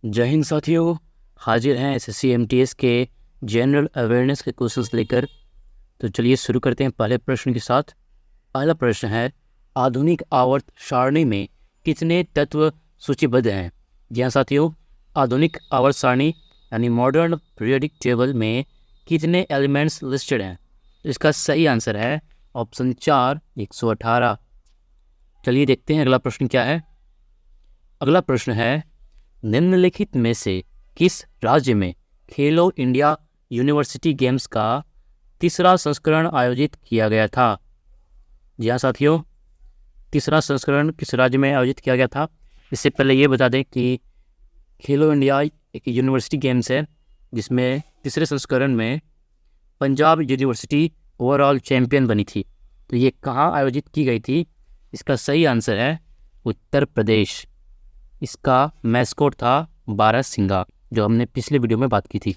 जय हिंद साथियों, हाजिर हैं एसएससी एमटीएस के जनरल अवेयरनेस के क्वेश्चंस लेकर। तो चलिए शुरू करते हैं पहले प्रश्न के साथ। पहला प्रश्न है, आधुनिक आवर्त सारणी में कितने तत्व सूचीबद्ध हैं? जी हाँ साथियों, आधुनिक आवर्त सारणी यानी मॉडर्न पीरियोडिक टेबल में कितने एलिमेंट्स लिस्टेड हैं? इसका सही आंसर है ऑप्शन 4, 118। चलिए देखते हैं अगला प्रश्न क्या है। अगला प्रश्न है, निम्नलिखित में से किस राज्य में खेलो इंडिया यूनिवर्सिटी गेम्स का तीसरा संस्करण आयोजित किया गया था? जी हाँ साथियों, तीसरा संस्करण किस राज्य में आयोजित किया गया था? इससे पहले ये बता दें कि खेलो इंडिया एक यूनिवर्सिटी गेम्स है जिसमें तीसरे संस्करण में पंजाब यूनिवर्सिटी ओवरऑल चैंपियन बनी थी। तो ये कहाँ आयोजित की गई थी? इसका सही आंसर है उत्तर प्रदेश। इसका मैस्कोट था बारहसिंगा, जो हमने पिछले वीडियो में बात की थी।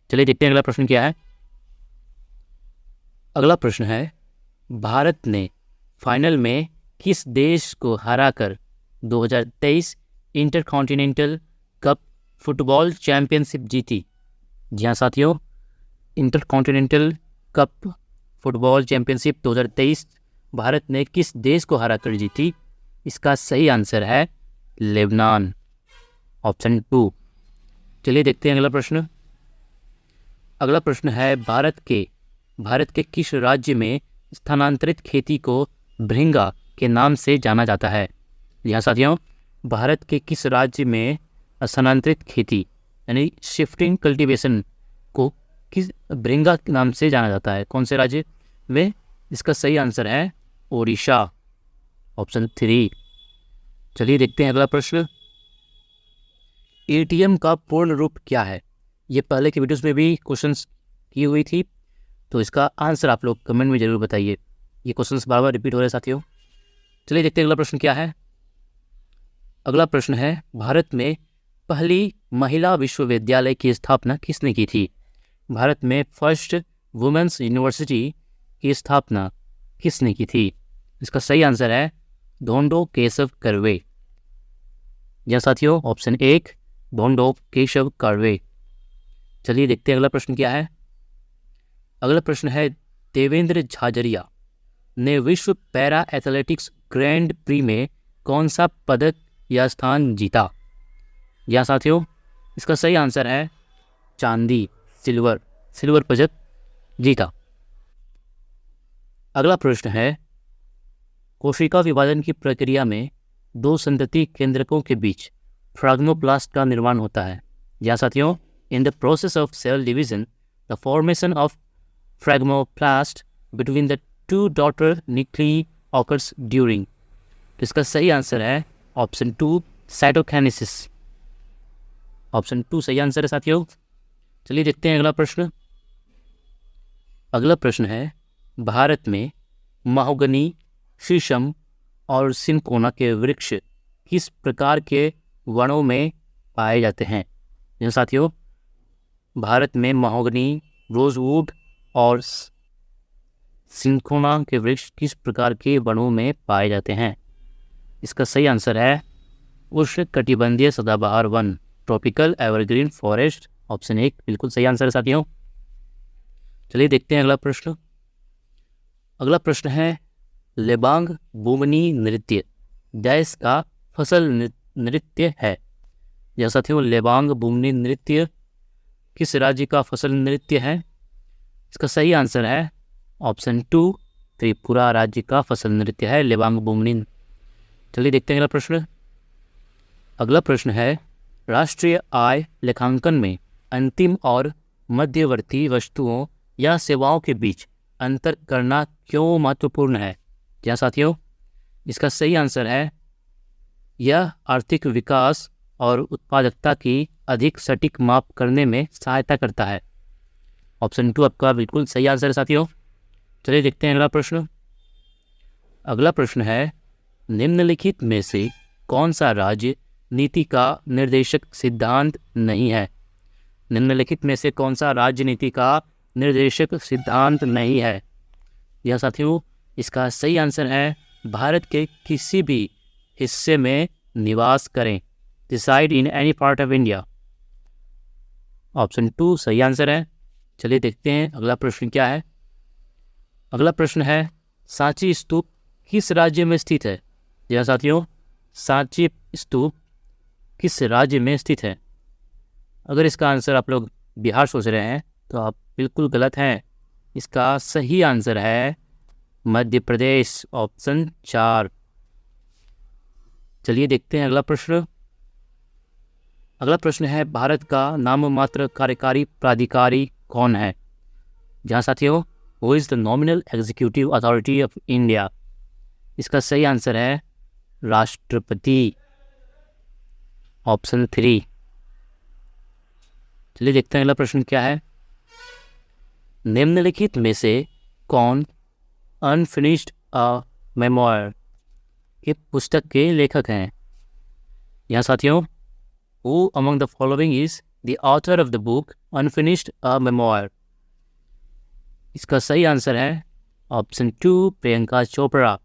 चलिए देखते हैं अगला प्रश्न क्या है। अगला प्रश्न है, भारत ने फाइनल में किस देश को हराकर 2023 इंटरकॉन्टिनेंटल कप फुटबॉल चैंपियनशिप जीती? जी हाँ साथियों, intercontinental cup football championship 2023 Bharat ने किस देश को हराकर जीती? इसका सही आंसर है लेबनान, ऑप्शन 2। चलिए देखते हैं अगला प्रश्न। अगला प्रश्न है, भारत के किस राज्य में स्थानांतरित खेती को भृंगा के नाम से जाना जाता है? यहाँ साथियों, भारत के किस राज्य में स्थानांतरित खेती यानी शिफ्टिंग कल्टीवेशन को किस भृंगा के नाम से जाना जाता है? कौन से राज्य में? इसका सही आंसर है ओडिशा, ऑप्शन 3। चलिए देखते हैं अगला प्रश्न। एटीएम का पूर्ण रूप क्या है? ये पहले के वीडियोस में भी क्वेश्चंस की हुई थी, तो इसका आंसर आप लोग कमेंट में जरूर बताइए। ये क्वेश्चंस बार बार रिपीट हो रहे हैं साथियों। चलिए देखते हैं अगला प्रश्न क्या है। अगला प्रश्न है, भारत में पहली महिला विश्वविद्यालय की स्थापना किसने की थी? भारत में फर्स्ट वुमेन्स यूनिवर्सिटी की स्थापना किसने की थी? इसका सही आंसर है धोंडो केशव कर्वे। या साथियों, ऑप्शन 1 धोंडो केशव कर्वे। चलिए देखते हैं अगला प्रश्न क्या है। अगला प्रश्न है, देवेंद्र झाझरिया ने विश्व पैरा एथलेटिक्स ग्रैंड प्री में कौन सा पदक या स्थान जीता? या साथियों, इसका सही आंसर है चांदी, सिल्वर पदक जीता। अगला प्रश्न है, कोशिका विभाजन की प्रक्रिया में दो संतति केंद्रकों के बीच फ्रैग्मोप्लास्ट का निर्माण होता है। या साथियों, in the process of cell division the formation of phragmoplast between the two daughter nuclei occurs during. तो इसका सही आंसर है ऑप्शन 2 साइटोकाइनेसिस, ऑप्शन 2 सही आंसर है साथियों। चलिए देखते हैं अगला प्रश्न। अगला प्रश्न है, भारत में महोगनी, शीशम और सिनकोना के वृक्ष किस प्रकार के वनों में पाए जाते हैं? जी साथियों, भारत में महोगनी, रोजवुड और सिनकोना के वृक्ष किस प्रकार के वनों में पाए जाते हैं? इसका सही आंसर है उष्णकटिबंधीय सदाबहार one, tropical evergreen forest, option 1 बिल्कुल सही आंसर है साथियों। चलिए देखते हैं अगला प्रश्न। अगला प्रश्न है, लेबांग बुमनी नृत्य देश का फसल नृत्य है? या साथियों, लेबांग बुमनी नृत्य किस राज्य का फसल नृत्य है? इसका सही आंसर है ऑप्शन 2 त्रिपुरा राज्य का फसल नृत्य है लेबांग बुमनी। चलिए देखते हैं अगला प्रश्न। अगला प्रश्न है, राष्ट्रीय आय लेखांकन में अंतिम और मध्यवर्ती वस्तुओं या सेवाओं के बीच अंतर करना क्यों महत्वपूर्ण है? क्या साथियों, इसका सही आंसर है यह आर्थिक विकास और उत्पादकता की अधिक सटीक माप करने में सहायता करता है, ऑप्शन 2 आपका बिल्कुल सही आंसर है साथियों। चलिए देखते हैं अगला प्रश्न। अगला प्रश्न है, निम्नलिखित में से कौन सा राज्य नीति का निर्देशक सिद्धांत नहीं है? निम्नलिखित में से कौन सा राज्य नीति का निर्देशक सिद्धांत नहीं है? यह साथियों, इसका सही आंसर है भारत के किसी भी हिस्से में निवास करें, reside in any part of India. Option 2 सही आंसर है। चलिए देखते हैं अगला प्रश्न क्या है। अगला प्रश्न है सांची स्तूप किस राज्य में स्थित है। जी हाँ साथियों, सांची स्तूप किस राज्य में स्थित है। अगर इसका आंसर आप लोग बिहार सोच रहे हैं तो आप बिल्कुल गलत हैं। इसका सही आंसर है मध्य प्रदेश, ऑप्शन 4। चलिए देखते हैं अगला प्रश्न। अगला प्रश्न है भारत का नाममात्र कार्यकारी प्राधिकारी कौन है। जहाँ साथियों, who is the nominal executive authority of India. इसका सही आंसर है राष्ट्रपति, ऑप्शन 3। चलिए देखते हैं अगला प्रश्न क्या है। निम्नलिखित में से कौन अनफिनिश्ड अ मेमोयर के पुस्तक के लेखक हैं। यहाँ साथियों, Who among the following is the author of the book Unfinished a Memoir? इसका सही आंसर है ऑप्शन 2 प्रियंका चोपड़ा।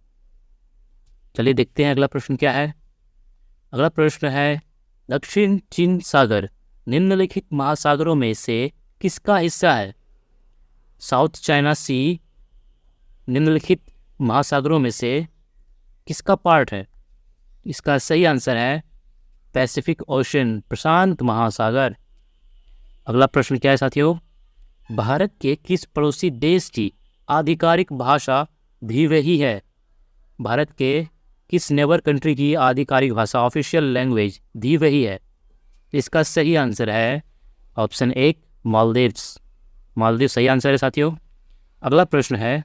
चलिए देखते हैं अगला प्रश्न क्या है। अगला प्रश्न है दक्षिण चीन सागर निम्नलिखित महासागरों में से किसका हिस्सा है। साउथ चाइना सी निम्नलिखित महासागरों में से किसका पार्ट है। इसका सही आंसर है पैसिफिक ओशन, प्रशांत महासागर। अगला प्रश्न क्या है साथियों। भारत के किस पड़ोसी देश की आधिकारिक भाषा भी वही है। भारत के किस नेबर कंट्री की आधिकारिक भाषा, ऑफिशियल लैंग्वेज भी वही है। इसका सही आंसर है ऑप्शन 1 मालदीव्स। मालदीव सही आंसर है साथियों। अगला प्रश्न है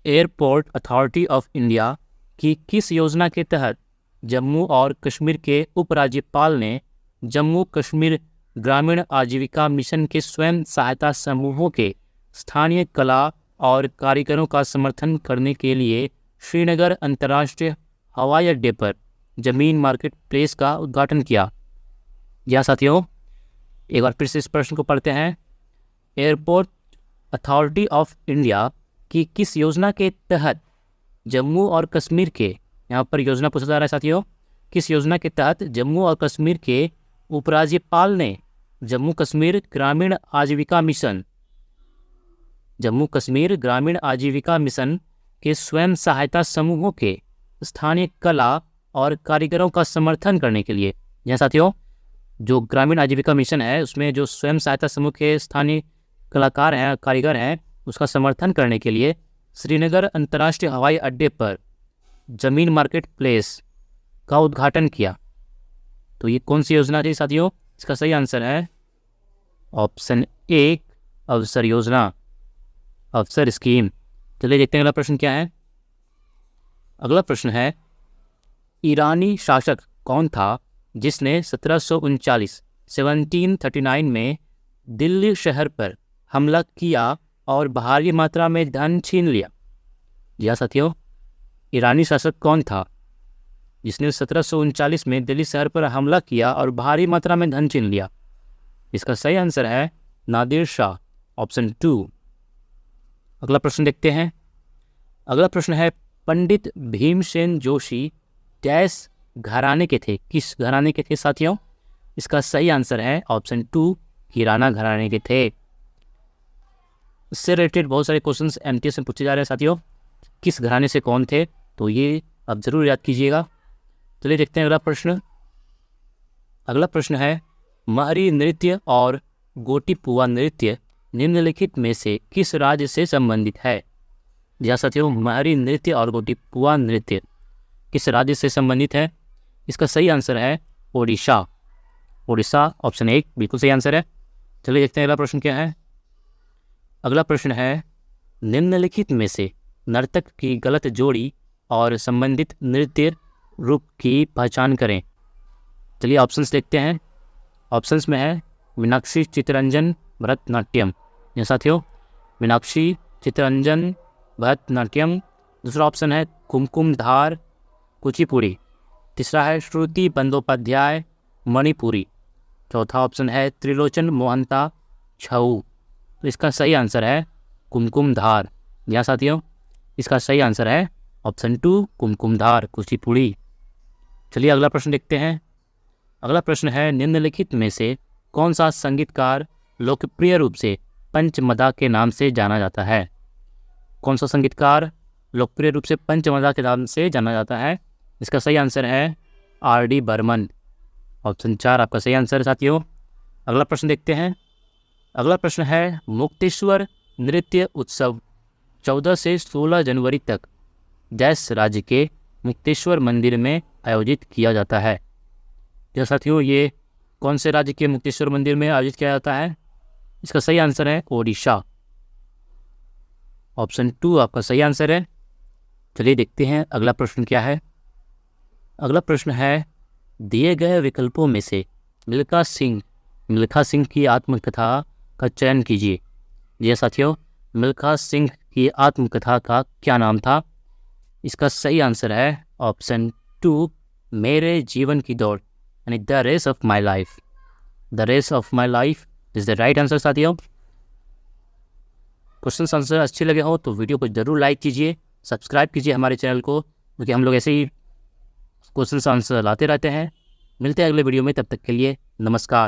एयरपोर्ट अथॉरिटी ऑफ इंडिया की किस योजना के तहत जम्मू और कश्मीर के उपराज्यपाल ने जम्मू कश्मीर ग्रामीण आजीविका मिशन के स्वयं सहायता समूहों के स्थानीय कला और कारीगरों का समर्थन करने के लिए श्रीनगर अंतर्राष्ट्रीय हवाई अड्डे पर जमीन मार्केट प्लेस का उद्घाटन किया। या साथियों, एक बार फिर से इस प्रश्न को पढ़ते हैं। एयरपोर्ट अथॉरिटी ऑफ इंडिया की किस योजना के तहत जम्मू और कश्मीर के, यहाँ पर योजना पूछा जा रहा है साथियों, किस योजना के तहत जम्मू और कश्मीर के उपराज्यपाल ने जम्मू कश्मीर ग्रामीण आजीविका मिशन, जम्मू कश्मीर ग्रामीण आजीविका मिशन के स्वयं सहायता समूहों के स्थानीय कला और कारीगरों का समर्थन करने के लिए। यहाँ साथियों, जो ग्रामीण आजीविका मिशन है उसमें जो स्वयं सहायता समूह के स्थानीय कलाकार हैं, कारीगर हैं, उसका समर्थन करने के लिए श्रीनगर अंतर्राष्ट्रीय हवाई अड्डे पर जमीन मार्केट प्लेस का उद्घाटन किया। तो ये कौन सी योजना थी साथियों। इसका सही आंसर है ऑप्शन 1 अवसर योजना, अवसर स्कीम। चलिए देखते हैं अगला प्रश्न क्या है। अगला प्रश्न है ईरानी शासक कौन था जिसने 1739 में दिल्ली शहर पर हमला किया और भारी मात्रा में धन छीन लिया। या साथियों, ईरानी शासक कौन था जिसने 1739 में दिल्ली शहर पर हमला किया और भारी मात्रा में धन छीन लिया। इसका सही आंसर है नादिर शाह, ऑप्शन 2। अगला प्रश्न देखते हैं। अगला प्रश्न है पंडित भीमसेन जोशी डैश घराने के थे। किस घराने के थे साथियों। इसका सही आंसर है ऑप्शन 2 किराना घराने के थे। इससे रिलेटेड बहुत सारे क्वेश्चंस एमटीएस में पूछे जा रहे हैं साथियों। किस घराने से कौन थे, तो ये आप ज़रूर याद कीजिएगा। चलिए देखते हैं अगला प्रश्न। अगला प्रश्न है महरी नृत्य और गोटीपुआ नृत्य निम्नलिखित में से किस राज्य से संबंधित है। जहाँ साथियों, महरी नृत्य और गोटीपुआ नृत्य किस राज्य से संबंधित है। इसका सही आंसर है ओडिशा। ओडिशा, ऑप्शन 1 बिल्कुल सही आंसर है। चलिए देखते हैं अगला प्रश्न क्या है। अगला प्रश्न है निम्नलिखित में से नर्तक की गलत जोड़ी और संबंधित नृत्य रूप की पहचान करें। चलिए ऑप्शंस देखते हैं। ऑप्शंस में है मीनाक्षी चितरंजन भरतनाट्यम। ये साथियों, मीनाक्षी चितरंजन भरतनाट्यम। दूसरा ऑप्शन है कुमकुम धार कुचिपुड़ी। तीसरा है श्रुति बंदोपाध्याय मणिपुरी। चौथा ऑप्शन है त्रिलोचन मोहंता छऊ। तो इसका सही आंसर है कुमकुम धार। या साथियों, इसका सही आंसर है ऑप्शन 2 कुमकुम धार कुचिपुड़ी। चलिए अगला प्रश्न देखते हैं। अगला प्रश्न है, निम्नलिखित में से कौन सा संगीतकार लोकप्रिय रूप से पंचमदा के नाम से जाना जाता है? कौन सा संगीतकार लोकप्रिय रूप से पंचमदा के नाम से जाना जाता है? इसका सही आंसर है R.D. बर्मन। ऑप्शन 4 आपका सही आंसर है साथियों। अगला प्रश्न देखते हैं। अगला प्रश्न है, मुक्तेश्वर नृत्य उत्सव 14 से 16 जनवरी तक डैश राज्य के मुक्तेश्वर मंदिर में आयोजित किया जाता है? तो साथियों, ये कौन से राज्य के मुक्तेश्वर मंदिर में आयोजित किया जाता है? इसका सही आंसर है ओडिशा। ऑप्शन 2 आपका सही आंसर है। चलिए देखते हैं अगला प्रश्न क्या है। अगला प्रश्न है, दिए गए विकल्पों में से मिल्खा सिंह की आत्मकथा का चयन कीजिए। जी साथियों, मिल्खा सिंह की आत्मकथा का क्या नाम था? इसका सही आंसर है ऑप्शन 2, मेरे जीवन की दौड़, यानी the race of my life. The race of my life is the right answer साथियों। क्वेश्चन आंसर अच्छे लगे हो तो वीडियो को जरूर लाइक कीजिए, सब्सक्राइब कीजिए हमारे चैनल को, क्योंकि हम लोग ऐसे ही क्वेश्चन आंसर लाते रहते हैं। मिलते हैं अगले वीडियो में, तब तक के लिए नमस्कार।